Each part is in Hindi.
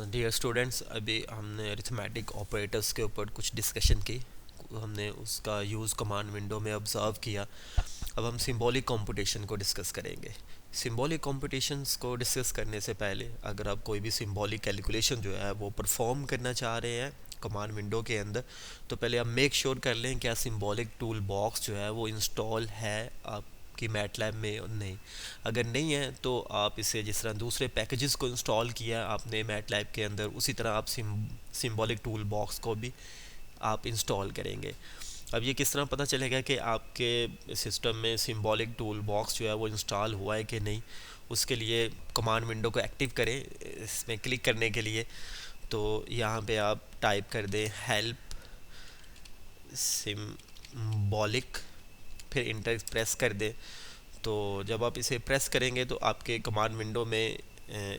डियर स्टूडेंट्स, अभी हमने अरिथमेटिक ऑपरेटर्स के ऊपर कुछ डिस्कशन की। हमने उसका यूज़ कमांड विंडो में ऑब्ज़र्व किया। अब हम सिंबॉलिक कंप्यूटेशन को डिस्कस करेंगे। सिंबॉलिक कंप्यूटेशंस को डिस्कस करने से पहले अगर आप कोई भी सिंबॉलिक कैलकुलेशन जो है वो परफॉर्म करना चाह रहे हैं कमांड विंडो के अंदर, तो पहले आप मेक श्योर कर लें क्या सिंबॉलिक टूल बॉक्स जो है वो इंस्टॉल है आपकी मैटलैब में और नहीं। अगर नहीं है तो आप इसे जिस तरह दूसरे पैकेजेस को इंस्टॉल किया आपने मैटलैब के अंदर, उसी तरह आप सिंबॉलिक टूल बॉक्स को भी आप इंस्टॉल करेंगे। अब ये किस तरह पता चलेगा कि आपके सिस्टम में सिंबॉलिक टूल बॉक्स जो है वो इंस्टॉल हुआ है कि नहीं। उसके लिए कमांड विंडो को एक्टिव करें। इसमें क्लिक करने के लिए तो यहाँ पे आप टाइप कर दें हेल्प सिंबॉलिक, फिर इंटर प्रेस कर दें। तो जब आप इसे प्रेस करेंगे तो आपके कमांड विंडो में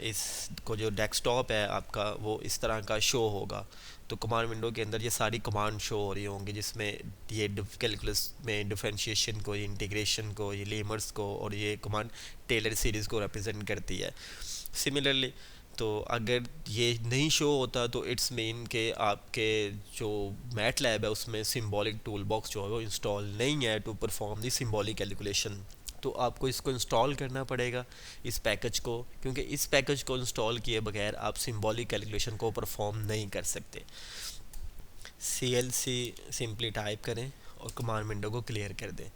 इस को जो डेस्कटॉप है आपका वो इस तरह का शो होगा। तो कमांड विंडो के अंदर ये सारी कमांड शो हो रही होंगी, जिसमें ये कैलकुलस में डिफरेंशिएशन को, ये इंटीग्रेशन को, ये लेमर्स को, और ये कमांड टेलर सीरीज़ को रिप्रेजेंट करती है। सिमिलरली तो अगर ये नहीं शो होता तो इट्स मीन कि आपके जो मैट लैब है उसमें सिंबॉलिक टूल बॉक्स जो है वो इंस्टॉल नहीं है to perform the symbolic calculation. तो आपको इसको इंस्टॉल करना पड़ेगा, इस पैकेज को, क्योंकि इस पैकेज को इंस्टॉल किए बगैर आप सिंबॉलिक कैलकुलेशन को परफॉर्म नहीं कर सकते। CLC सिंपली टाइप करें और कमांड विंडो को क्लियर कर दें।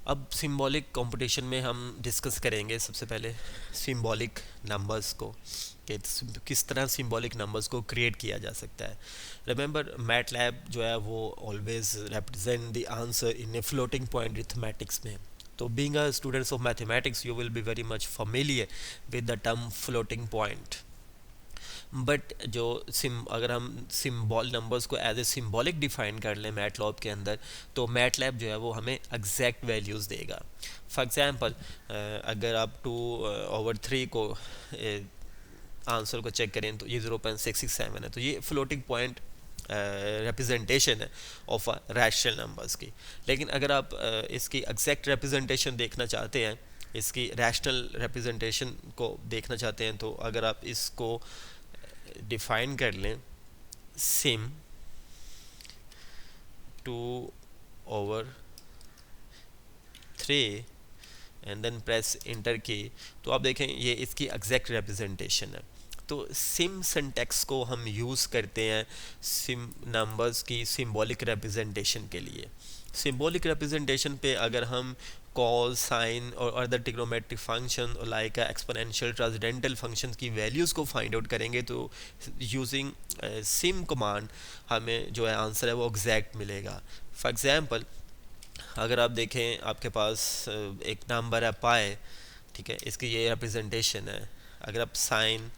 अब सिंबॉलिक कंपटीशन में हम डिस्कस करेंगे सबसे पहले सिंबॉलिक नंबर्स को, कि किस तरह सिंबॉलिक नंबर्स को क्रिएट किया जा सकता है। रिमेंबर मैटलैब जो है वो always represent the answer in a floating point arithmetics में। तो being a students of mathematics you will be very much familiar with the term floating point. But जो अगर हम सिम्बॉल नंबर्स को एज ए सिम्बॉलिक डिफाइन कर लें मैटलैब के अंदर, तो मैटलैब जो है वो हमें एग्जैक्ट वैल्यूज़ देगा। फॉर एग्जांपल अगर आप 2/3 को आंसर को चेक करें तो ये 0.667 है, तो ये फ्लोटिंग पॉइंट रिप्रेजेंटेशन है ऑफ अ रैशनल नंबर्स की। लेकिन अगर आप इसकी एग्जैक्ट रिप्रेजेंटेशन देखना चाहते हैं, इसकी रैशनल रिप्रेजेंटेशन को देखना चाहते हैं, तो अगर आप इसको डिफाइन कर लें sym 2/3 and then press enter key, तो आप देखें ये इसकी एग्जैक्ट रिप्रेजेंटेशन है। तो सिम सिंटैक्स को हम यूज़ करते हैं सिम नंबर्स की सिंबॉलिक रिप्रेजेंटेशन के लिए। सिंबॉलिक रिप्रेजेंटेशन पे अगर हम कॉस, साइन और other trigonometric function like exponential transcendental function की वैल्यूज़ को फाइंड आउट करेंगे तो यूजिंग सिम कमांड हमें जो है आंसर है वो एग्जैक्ट मिलेगा। फॉर एग्जांपल अगर आप देखें आपके पास एक नंबर है पाए, ठीक है, इसकी ये रिप्रेजेंटेशन है। अगर आप साइन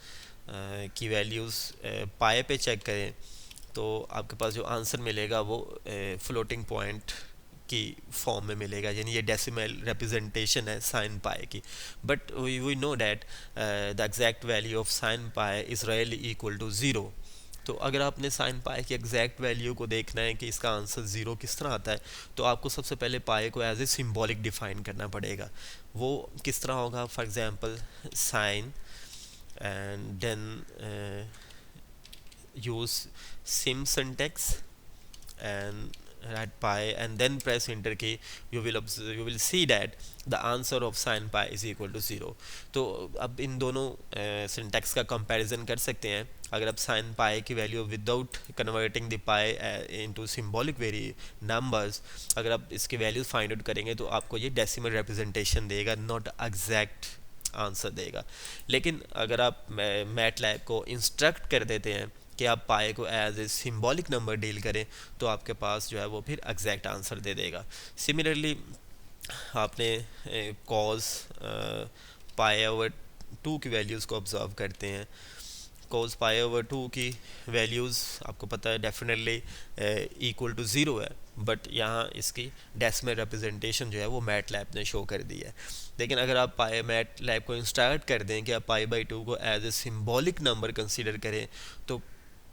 की वैल्यूज़ पाए पे चेक करें तो आपके पास जो आंसर मिलेगा वो फ्लोटिंग पॉइंट की फॉर्म में मिलेगा, यानी ये डेसिमल रिप्रेजेंटेशन है साइन पाए की। But we know that the exact value of sine pi is really equal to zero. तो अगर आपने साइन पाए की एग्जैक्ट वैल्यू को देखना है कि इसका आंसर ज़ीरो किस तरह आता है, तो आपको सबसे पहले पाए को एज ए सिम्बॉलिक डिफाइन करना पड़ेगा। वो किस तरह होगा? For example sine and then use sim syntax and write pi and then press enter key, you will see that the answer of sin pi is equal to 0। तो अब इन दोनों सिंटैक्स का कंपैरिजन कर सकते हैं। अगर आप sin pi की value without converting the pi into symbolic very numbers, अगर आप इसकी वैल्यूज फाइंड आउट करेंगे तो आपको ये डेसिमल रिप्रेजेंटेशन देगा, नॉट एग्जैक्ट आंसर देगा। लेकिन अगर आप मैटलैब को इंस्ट्रक्ट कर देते हैं कि आप पाए को as a symbolic number deal करें, तो आपके पास जो है वो फिर एग्जैक्ट आंसर दे देगा। सिमिलरली आपने कॉज पाई/2 की वैल्यूज़ को ऑब्जर्व करते हैं। कॉज पाई/2 की वैल्यूज़ आपको पता है डेफिनेटली इक्वल टू ज़ीरो है, बट यहाँ इसकी डेसिमल रिप्रेजेंटेशन जो है वो मैट लैब ने शो कर दी है। लेकिन अगर आप पाई मैट लैब को इंस्ट्रक्ट कर दें कि आप पाई/2 को as a symbolic number consider करें, तो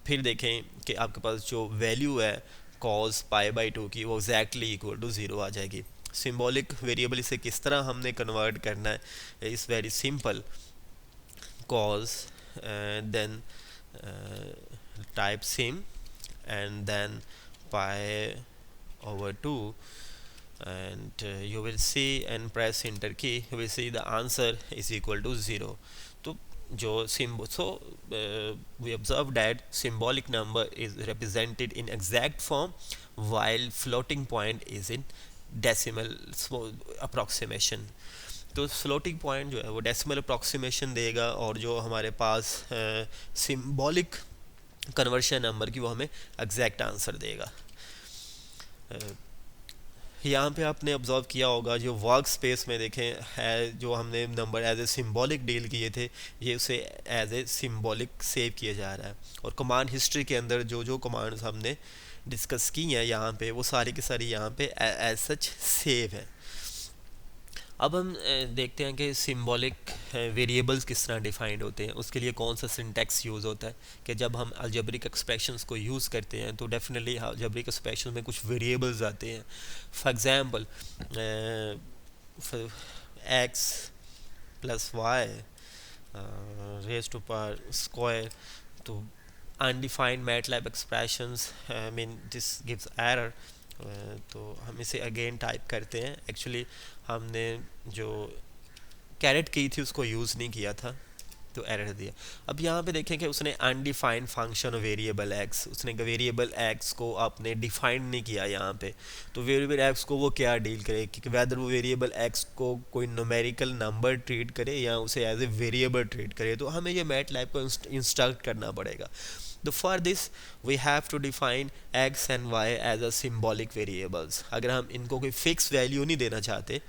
फिर देखें कि आपके पास जो वैल्यू है कॉज पाई/2 की वो एग्जैक्टली इक्वल टू ज़ीरो आ जाएगी। सिंबॉलिक वेरिएबल इसे किस तरह हमने कन्वर्ट करना है, is very simple. Cause then type sim and then pi over 2, and you will see and press enter key, you will see the answer is equal to 0. तो जो we observe that symbolic number is represented in exact form while floating point is in decimal approximation. तो फ्लोटिंग पॉइंट जो है वो डेसिमल अप्रॉक्सीमेशन देगा, और जो हमारे पास सिंबॉलिक कन्वर्शन नंबर की वो हमें एग्जैक्ट आंसर देगा. यहाँ पे आपने ऑब्जर्व किया होगा जो वर्क स्पेस में देखें है, जो हमने number as a symbolic deal किए थे, ये उसे एज ए सिंबॉलिक सेव किया जा रहा है. और कमांड हिस्ट्री के अंदर जो जो कमांड्स हमने डिस्कस की हैं यहाँ पे, वो सारी की सारी यहाँ पे एज सच सेव है. अब हम देखते हैं कि सिंबॉलिक वेरिएबल्स किस तरह डिफाइंड होते हैं, उसके लिए कौन सा सिंटैक्स यूज़ होता है. कि जब हम अलजेब्रिक एक्सप्रेशंस को यूज़ करते हैं तो डेफिनेटली अलजेब्रिक एक्सप्रेशन में कुछ वेरिएबल्स आते हैं. For example x plus y raise to power square. तो undefined MATLAB expressions, I mean this gives error. तो हम इसे अगेन टाइप करते हैं. एक्चुअली हमने जो कैरेट की थी उसको यूज़ नहीं किया था तो एरर दिया. अब यहाँ पे देखें कि उसने अनडिफाइंड फंक्शन वेरिएबल एक्स, उसने वेरिएबल एक्स को आपने डिफाइंड नहीं किया यहाँ पे. तो वेरिएबल एक्स को वो क्या डील करे कि वेदर वो वेरिएबल एक्स को कोई न्यूमेरिकल नंबर ट्रीट करे या उसे एज ए वेरिएबल ट्रीट करे. तो हमें ये मैटलैब को इंस्ट्रक्ट करना पड़ेगा. तो for this we have to define x and y as a symbolic variables. अगर हम इनको कोई फिक्स वैल्यू नहीं देना चाहते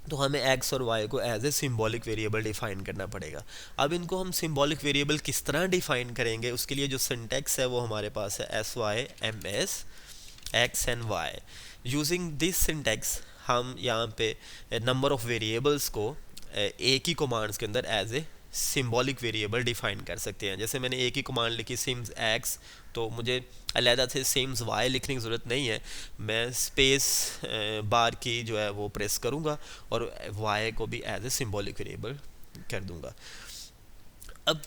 तो हमें एक्स और वाई को as a symbolic variable define करना पड़ेगा. अब इनको हम सिंबॉलिक वेरिएबल किस तरह डिफाइन करेंगे, उसके लिए जो सिंटैक्स है वो हमारे पास है S Y M S x and y. Using this syntax हम यहाँ पे नंबर ऑफ वेरिएबल्स को एक ही कमांड्स के अंदर as a symbolic variable define कर सकते हैं. जैसे मैंने एक ही कमांड लिखी सिम्स एक्स, तो मुझे अलहदा से सिम्स वाई लिखने की ज़रूरत नहीं है. मैं स्पेस बार की जो है वो प्रेस करूँगा और वाई को भी एज ए सिंबॉलिक वेरिएबल कर दूँगा. अब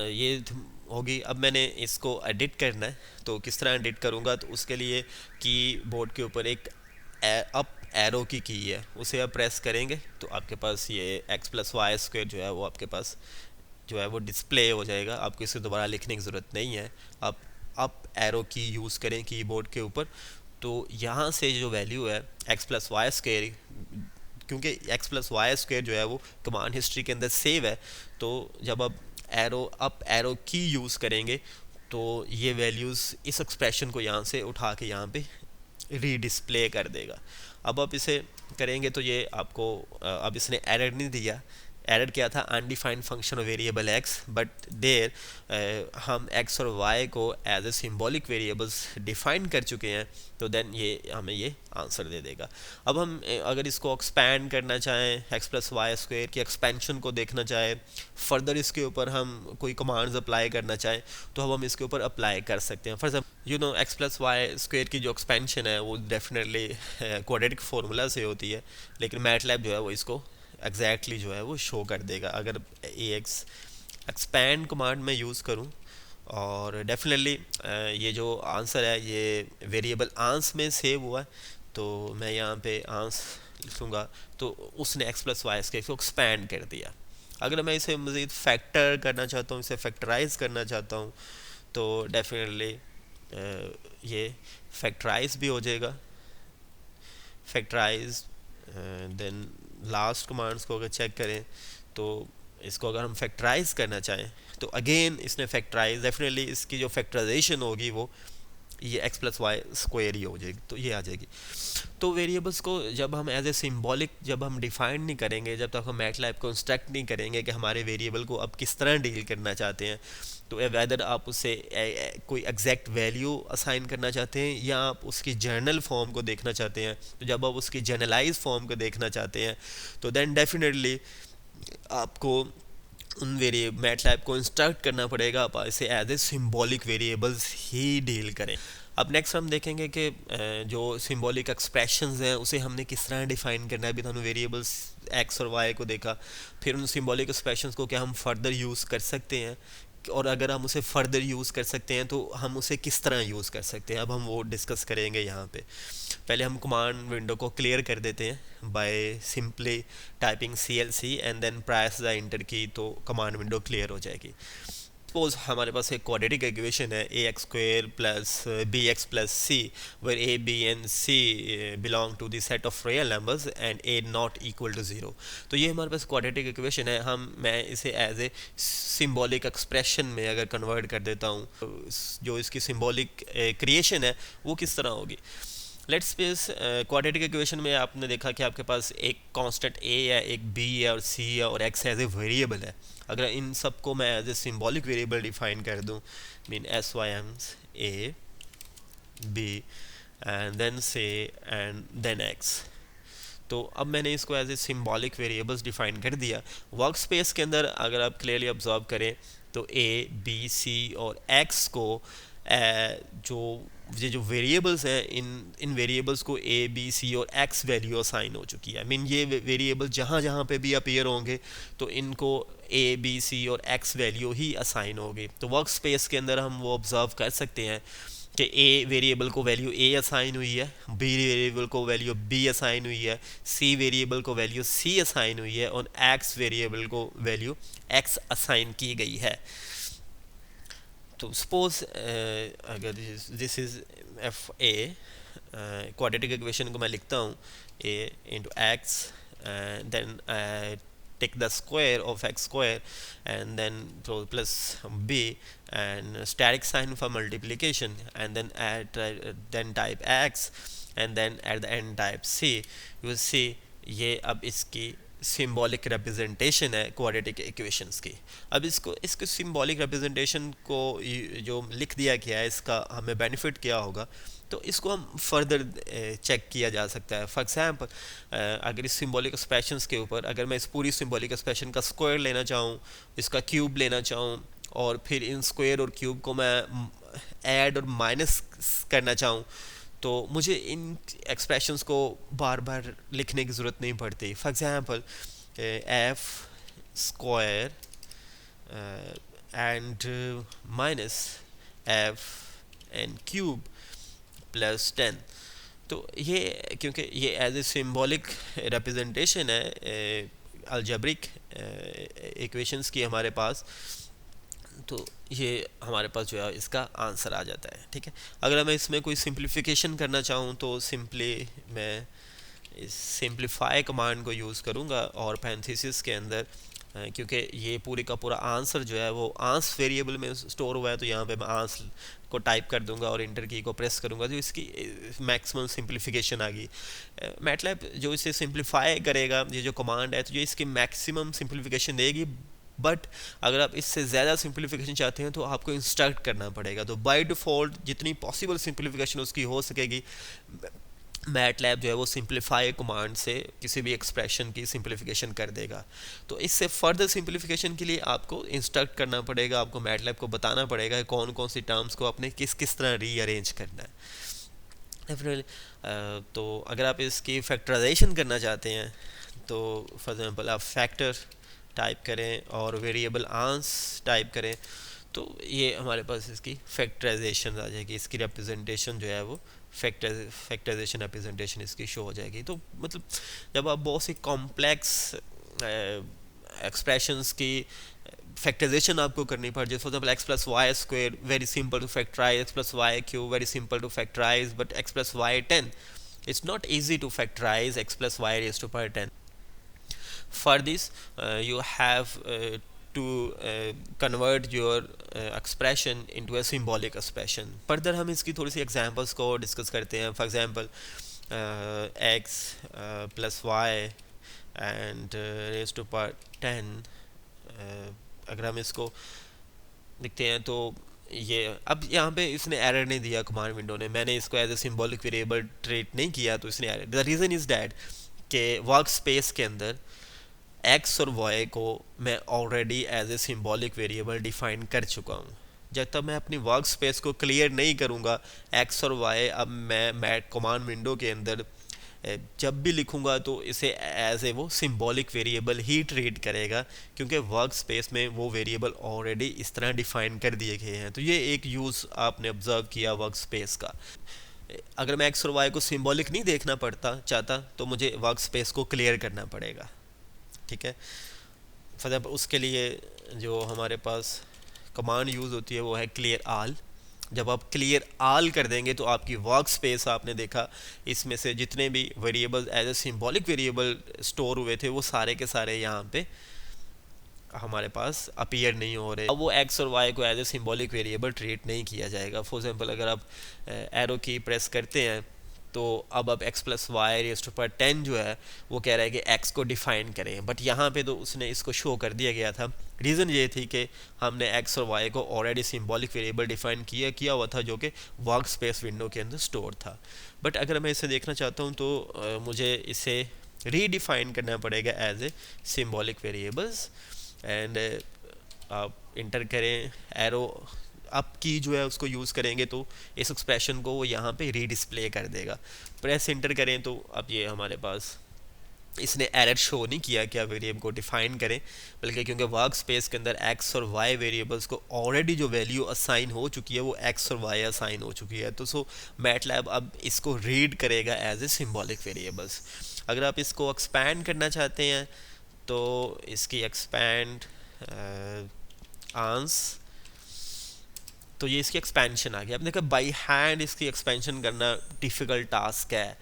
ये होगी. अब मैंने इसको एडिट करना है, तो किस तरह एडिट करूँगा, तो उसके लिए कीबोर्ड के ऊपर एक अप एरो की है, उसे आप प्रेस करेंगे तो आपके पास ये एक्स प्लस वाई स्क्वायर जो है वो आपके पास जो है वो डिस्प्ले हो जाएगा. आपको इसे दोबारा लिखने की ज़रूरत नहीं है. आप अप एरो की यूज़ करें कीबोर्ड के ऊपर, तो यहाँ से जो वैल्यू है एक्स प्लस वाई स्क्वायर, क्योंकि एक्स प्लस वाई स्क्वायर जो है वो कमांड हिस्ट्री के अंदर सेव है, तो जब आप अप एरो की यूज़ करेंगे तो ये वैल्यूज़ इस एक्सप्रेशन को यहाँ से उठा के यहाँ पे रीडिस्प्ले कर देगा. अब आप इसे करेंगे तो ये आपको अब इसने एरर नहीं दिया. एरर क्या था, undefined function of variable x, but there हम एक्स और वाई को as a symbolic variables define कर चुके हैं, तो देन ये हमें ये आंसर दे देगा. अब हम अगर इसको एक्सपैंड करना चाहें, एक्स प्लस वाई स्क्वायर की एक्सपेंशन को देखना चाहें, फर्दर इसके ऊपर हम कोई कमांड्स अप्लाई करना चाहें, तो अब हम इसके ऊपर अप्लाई कर सकते हैं. For example you know x plus y square की जो एक्सपेंशन है वो डेफिनेटली क्वाड्रेटिक फार्मूला से होती है, लेकिन मैटलैब जो है वो इसको एग्जैक्टली जो है वो शो कर देगा. अगर ए एक्स एक्सपैंड कमांड में यूज़ करूं, और डेफिनेटली ये जो आंसर है ये वेरिएबल आंस में सेव हुआ है, तो मैं यहाँ पे आंस लिखूँगा तो उसने एक्स प्लस वाई स्क्वायर को एक्सपैंड कर दिया. अगर मैं इसे मज़ीद फैक्टर करना चाहता हूँ, इसे फैक्टराइज करना चाहता हूँ, तो डेफिनेटली ये फैक्टराइज भी हो जाएगा. फैक्टराइज देन लास्ट कमांड्स को अगर चेक करें तो इसको अगर हम फैक्टराइज करना चाहें तो अगेन इसने फैक्टराइज, डेफिनेटली इसकी जो फैक्टराइजेशन होगी वो ये एक्स प्लस वाई स्क्वायर ही हो जाएगी, तो ये आ जाएगी. तो वेरिएबल्स को जब हम एज ए सिंबॉलिक जब हम डिफाइन नहीं करेंगे, जब तक हम मैटलैब को इंस्ट्रक्ट नहीं करेंगे कि हमारे वेरिएबल को अब किस तरह डील करना चाहते हैं, तो वेदर आप उससे कोई एग्जैक्ट वैल्यू असाइन करना चाहते हैं या आप उसकी जर्नल फॉर्म को देखना चाहते हैं, तो जब आप उसकी जनरलाइज फॉर्म को देखना चाहते हैं तो देन डेफिनेटली आपको उन वेरिएबल मैटलैब को इंस्ट्रक्ट करना पड़ेगा आप इसे एज ए सिंबॉलिक वेरिएबल्स ही डील करें. अब नेक्स्ट हम देखेंगे कि जो सिंबॉलिक एक्सप्रेशंस हैं उसे हमने किस तरह डिफाइन करना है. अभी तो वेरिएबल्स एक्स और वाई को देखा, फिर उन सिंबॉलिक एक्सप्रेशंस को क्या हम फर्दर यूज़ कर सकते हैं और अगर हम उसे फर्दर यूज़ कर सकते हैं तो हम उसे किस तरह यूज़ कर सकते हैं, अब हम वो डिस्कस करेंगे यहाँ पे। पहले हम कमांड विंडो को क्लियर कर देते हैं by simply typing CLC and then press the enter key, तो कमांड विंडो क्लियर हो जाएगी। सपोज हमारे पास एक क्वाड्रेटिक इक्वेशन है ax² plus bx plus c, where a b and c belong to the set of real numbers and a not equal to 0। तो ये हमारे पास क्वाड्रेटिक इक्वेशन है। मैं इसे एज ए सिंबॉलिक एक्सप्रेशन में अगर कन्वर्ट कर देता हूँ, जो इसकी सिंबॉलिक क्रिएशन है वो किस तरह होगी। लेट्स सपोज क्वाड्रेटिक इक्वेशन में आपने देखा कि आपके पास एक कांस्टेंट a है, एक b है और c है और x एज ए वेरिएबल है। अगर इन सब को मैं as a symbolic variable define कर दूं, mean SYMs a b and then c and then x, तो अब मैंने इसको as a symbolic variables define कर दिया। वर्क स्पेस के अंदर अगर आप क्लियरली ऑब्जर्व करें तो a b c और x को जो ये जो वेरिएबल्स हैं, इन वेरिएबल्स को a b c और x वैल्यू असाइन हो चुकी है। आई मीन ये वेरिएबल जहाँ जहाँ पे भी अपीयर होंगे तो इनको a b c और x वैल्यू ही असाइन होगी। तो वर्क स्पेस के अंदर हम वो ऑब्जर्व कर सकते हैं कि a वेरिएबल को वैल्यू a असाइन हुई है, b वेरिएबल को वैल्यू b असाइन हुई है, c वेरिएबल को वैल्यू c असाइन हुई है और x वेरिएबल को वैल्यू x असाइन की गई है। तो सपोज अगर this is f a, quadratic equation को मैं लिखता हूँ a into x, then take the square of x² and then plus b and static sign for multiplication and then then type x and then at the end type c। you will see ये अब इसकी सिंबॉलिक रिप्रेजेंटेशन है क्वाड्रेटिक इक्वेशंस की। अब इसको सिंबॉलिक रिप्रेजेंटेशन को जो लिख दिया गया है, इसका हमें बेनिफिट क्या होगा, तो इसको हम फर्दर चेक किया जा सकता है। फॉर एग्जांपल अगर इस सिंबॉलिक एक्सप्रेशंस के ऊपर अगर मैं इस पूरी सिंबॉलिक एक्सप्रेशन का स्क्वायर लेना चाहूँ, इसका क्यूब लेना चाहूँ और फिर इन स्क्वायर और क्यूब को मैं ऐड और माइनस करना चाहूँ, तो मुझे इन एक्सप्रेशंस को बार बार लिखने की ज़रूरत नहीं पड़ती। For example F square and minus F and cube plus 10, तो ये क्योंकि ये एज ए सिंबॉलिक रिप्रेजेंटेशन है अलजेब्रिक इक्वेशंस की हमारे पास, तो ये हमारे पास जो है इसका आंसर आ जाता है। ठीक है, अगर मैं इसमें कोई सिंप्लीफिकेशन करना चाहूँ तो सिंपली मैं इस सिंप्लीफाई कमांड को यूज़ करूँगा और पैरेंथेसिस के अंदर, क्योंकि ये पूरी का पूरा आंसर जो है वो आंस वेरिएबल में स्टोर हुआ है, तो यहाँ पे मैं आंस को टाइप कर दूंगा और इंटर की को प्रेस करूंगा, तो इसकी मैक्सिमम सिंप्लीफिकेशन आ गई। मैटलैब जो इसे सिंप्लीफाई करेगा, ये जो कमांड है तो ये इसकी मैक्सिमम सिंप्लीफिकेशन देगी, बट अगर आप इससे ज़्यादा सिंप्लीफिकेशन चाहते हैं तो आपको इंस्ट्रक्ट करना पड़ेगा। तो बाय डिफ़ॉल्ट जितनी पॉसिबल सिंप्लीफिकेशन उसकी हो सकेगी, मैटलैब जो है वो सिंप्लीफाई कमांड से किसी भी एक्सप्रेशन की सिंप्लीफिकेशन कर देगा। तो इससे फर्दर सिंप्लीफिकेशन के लिए आपको इंस्ट्रक्ट करना पड़ेगा, आपको मैटलैब को बताना पड़ेगा कौन कौन सी टर्म्स को आपने किस किस तरह रीअरेंज करना है। डेफिनेटली तो अगर आप इसकी फैक्टराइजेशन करना चाहते हैं तो फॉर एग्जांपल आप फैक्टर टाइप करें और वेरिएबल आंस टाइप करें, तो ये हमारे पास इसकी फैक्टराइजेशन आ जाएगी, इसकी रिप्रेजेंटेशन जो है वो फैक्टराइजेशन रिप्रेजेंटेशन इसकी शो हो जाएगी। तो मतलब जब आप बहुत सी कॉम्प्लेक्स एक्सप्रेशंस की फैक्टराइजेशन आपको करनी पड़ जाए, for example x plus y square very simple to factorize, x plus y cube very simple to factorize, but x plus y 10 it's not easy to factorize x plus y raised to power 10. For this you have to convert your expression into a symbolic expression. Further हम इसकी थोड़ी सी examples को discuss करते हैं. For example x plus y and raised to power 10, अगर हम इसको देखते हैं तो ये अब यहाँ पे इसने एरर नहीं दिया कमांड विंडो ने, मैंने इसको as a symbolic variable treat नहीं किया तो इसने एरर। द रीज़न इज़ डैट कि वर्क स्पेस के अंदर x और y को मैं already as a symbolic variable define कर चुका हूँ। जब तक मैं अपनी वर्क स्पेस को क्लियर नहीं करूँगा x और y, अब मैं कमांड विंडो के अंदर जब भी लिखूंगा तो इसे एज ए वो सिंबॉलिक वेरिएबल ही ट्रीट करेगा, क्योंकि वर्क स्पेस में वो वेरिएबल ऑलरेडी इस तरह डिफाइन कर दिए गए हैं। तो ये एक यूज़ आपने ऑब्जर्व किया वर्क स्पेस का। अगर मैं एक्स और वाई को सिंबॉलिक नहीं देखना पड़ता चाहता तो मुझे वर्क स्पेस को क्लियर करना पड़ेगा। ठीक है, फॉर एग्जाम्पल उसके लिए जो हमारे पास कमांड यूज़ होती है वो है क्लियर आल। जब आप क्लियर आल कर देंगे तो आपकी वर्क स्पेस, आपने देखा इसमें से जितने भी variable as a symbolic variable store हुए थे वो सारे के सारे यहाँ पे हमारे पास अपीयर नहीं हो रहे। अब वो एक्स और वाई को as a symbolic variable treat नहीं किया जाएगा। फॉर एग्जांपल अगर आप एरो की प्रेस करते हैं तो अब x plus y raise to power 10 जो है वो कह रहा है कि एक्स को डिफाइन करें, बट यहाँ पे तो उसने इसको शो कर दिया गया था। रीज़न ये थी कि हमने एक्स और वाई को ऑलरेडी सिंबॉलिक वेरिएबल डिफाइन किया हुआ था जो कि वर्क स्पेस विंडो के अंदर स्टोर था। बट अगर मैं इसे देखना चाहता हूँ तो मुझे इसे रीडिफाइन करना पड़ेगा as a symbolic variables. And आप इंटर करें एरो अप की जो है उसको यूज़ करेंगे तो इस एक्सप्रेशन को वो यहाँ पे रीडिस्प्ले कर देगा। प्रेस इंटर करें तो अब ये हमारे पास इसने एरर शो नहीं किया कि आप वेरिएबल को डिफाइन करें, बल्कि क्योंकि वर्क स्पेस के अंदर एक्स और वाई वेरिएबल्स को ऑलरेडी जो वैल्यू असाइन हो चुकी है वो एक्स और वाई असाइन हो चुकी है, तो सो मैटलैब अब इसको रीड करेगा एज ए सिंबॉलिक वेरिएबल्स। अगर आप इसको एक्सपैंड करना चाहते हैं तो इसकी एक्सपैंड आंस, तो ये इसकी एक्सपेंशन आ गया। आपने कहा बाई हैंड इसकी एक्सपेंशन करना डिफ़िकल्ट टास्क है,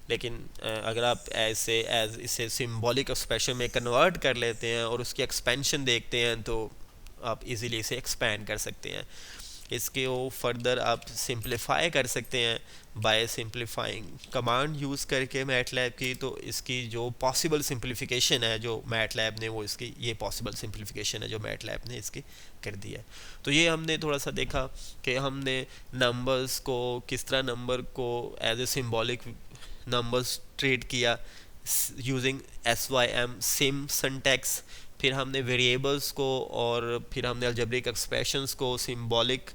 लेकिन अगर आप ऐसे एज इसे सिंबॉलिक एक्सप्रेशन में कन्वर्ट कर लेते हैं और उसकी एक्सपेंशन देखते हैं तो आप इजीली इसे एक्सपैंड कर सकते हैं। इसके वो फर्दर आप सिंप्लीफाई कर सकते हैं बाय सिंप्लीफाइंग कमांड यूज़ करके मैटलैब की। तो इसकी जो पॉसिबल सिंप्लीफिकेशन है जो मैटलैब ने, वो इसकी ये पॉसिबल सिंप्लीफिकेशन है जो मैटलैब ने इसकी कर दी है। तो ये हमने थोड़ा सा देखा कि हमने नंबर्स को किस तरह, नंबर को as a symbolic numbers treat किया यूजिंग SYM सिम सिंटैक्स। फिर हमने वेरिएबल्स को और फिर हमने अलजेब्रिक एक्सप्रेशंस को सिंबॉलिक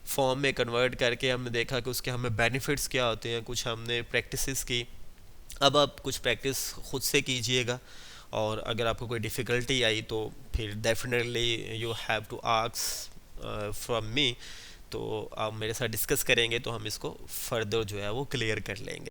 फॉर्म में कन्वर्ट करके हमने देखा कि उसके हमें बेनिफिट्स क्या होते हैं, कुछ हमने प्रैक्टिसेस की। अब आप कुछ प्रैक्टिस खुद से कीजिएगा और अगर आपको कोई डिफ़िकल्टी आई तो फिर definitely you have to ask from me. तो आप मेरे साथ डिस्कस करेंगे तो हम इसको फर्दर जो है वो क्लियर कर लेंगे।